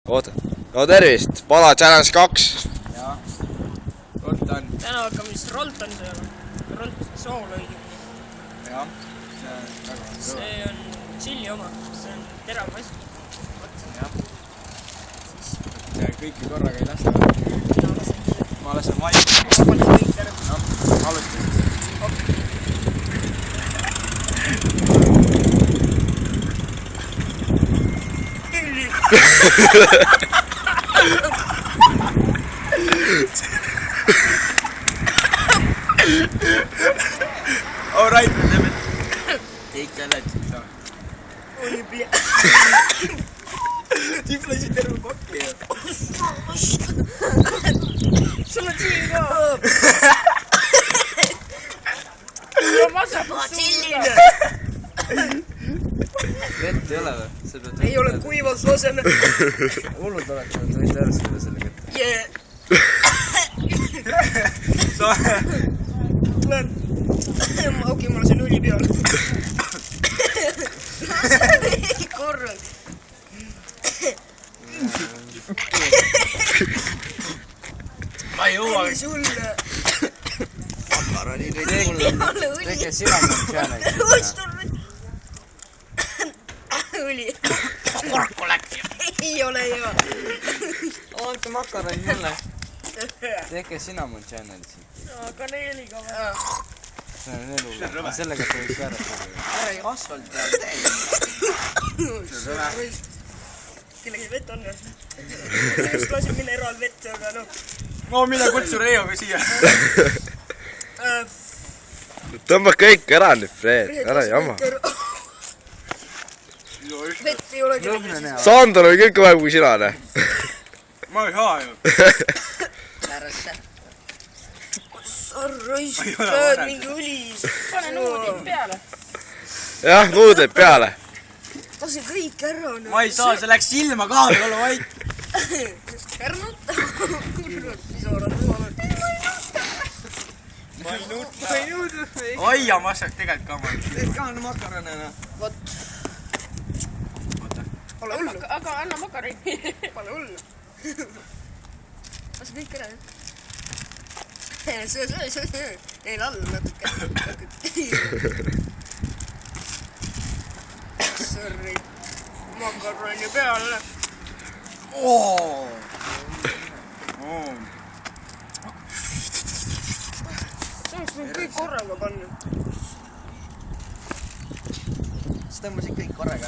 oota, no tervist, Pala Challenge 2. Jaa, Rolton. Täna hakkame siis Roltoni sööma. Rolt sool õigemini. Jah, see on väga hea. See on chilli oma, see on terav asi. Jah. See kõiki korraga ei lasta. Ma lasen vaikselt. Ma panen kõik ära. Jah, alustame. Alright, me teeme kõik challenge. Oi, bля. Tiplasid terve pakki. Sul on chill ka. Ma saan chillida. Vett ei ole või? Ei ole kuivas laseme. Hullud oleks, et võid ära sõida selle kätte. Jee. Okei, ma lasen õli peale. Korraks. Ma ei jõua. Ei sulle. Makaroni nüüd mulle. Tege sina mun challenge. Õli. Korku läks. Ei ole hea. Oota makaroni mulle. Tege sina mun challenge'i. Kaneeliga või? See on elu. Ma sellega võiks vääratada. Ära ei asfalt peale tee. Kellegi vett on või? Just lasin mineraalvett, aga noh. No mine kutsu Reioga siia. Tõmba kõik ära nüüd, Fred, ära jama. Vett ei ole kellegi. Sandor oli kõik vähem kui sina, ne? Ma ei saa ju. Ärata. Sa raiskad mingi õli. Pane nuudid peale. Jah, nuudeid peale. Lase kõik ära. Ma ei saa, see läks silma ka, ole vait. Ärnata. Kurat, pisarad tuvad. Ma ei nuudu. Oi, ja massak tegelikult ka ma. Teed ka makaronena. Vot. Ole hullu. Aga anna makaroni. Pane hullu. Lase kõik ära. Söö. Neil all natuke. Sorry. Makaroni peale. Oo. Saaks meil kõik korraga panna. Siis tõmbasid kõik korraga.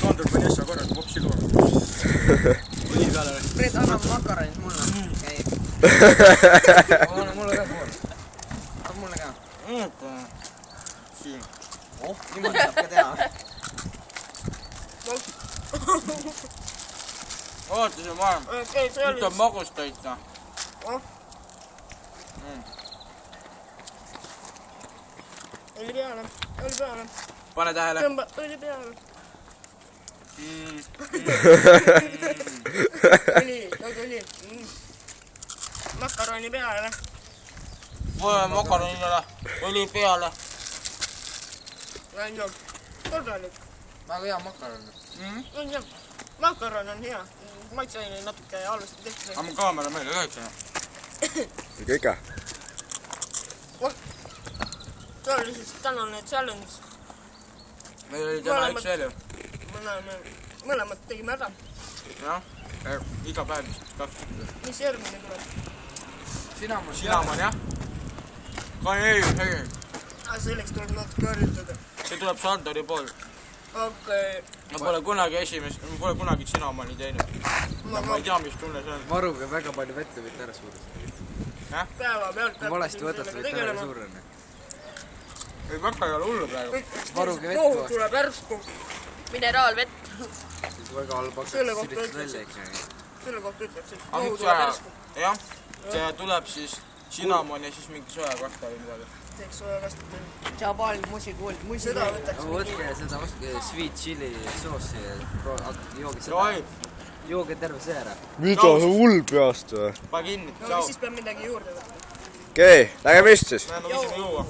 Andrus pani äsja korraga popsi koha. Õli peale või? Fred, anna makaronid mulle. Käib. Mulle ka pool. Mulle ka. Siin. Oh, niimoodi saab ka teha. Oota, see on varem. Okei, see Nüüd oli. on magust toita. Õli peale. Õli peale. Pane tähele. Tõmba õli peale. Õli, väga õli. Makaroni peale. Pane makaronile. Õli peale. On ju. Korralik. Väga hea makaron. On ju. Makaron on hea. Maitse oli natuke halvasti tehtud. Aga mu kaamera meile üheksa. Kõike. See oli siis tänane challenge. Meil oli täna üks veel ju. Mõlemad tegime ära. Jah. Iga päev vist kaks. Mis järgmine tuleb? Sinaman, jah. Kaneel. Selleks tuleb natuke harjutada. See tuleb Sandori pool. Okei. Ma pole kunagi sinamani teinud. Ma ei tea, mis tunne see on. Varuga väga palju vette võite ära suurendada. Päeva pealt Kui valesti võtate, võite ära suurendada. Ei hakka ei ole hullu praegu. Varuge vett Nohu kohe. tuleb järsku. Mineraalvett. Siis väga halb hakkas Selle kohta siritsed ütlesin. välja ikkagi. Selle kohta ütleksin. Aga Nohu nüüd tuleb järsku. jah, see tuleb siis sinamon ja siis mingi sojakasta või midagi. Teeks soja kastada. Jabal, musikuul. Seda võtaks Aga võtke seda, ostke sweet chili soosi ja jooge seda. Oi, Jooge terve see ära. Mida sa hull peast või? pane kinni, No tšau. siis peab midagi juurde võtma. Okei, nägemist siis. Näeme, mis me juua.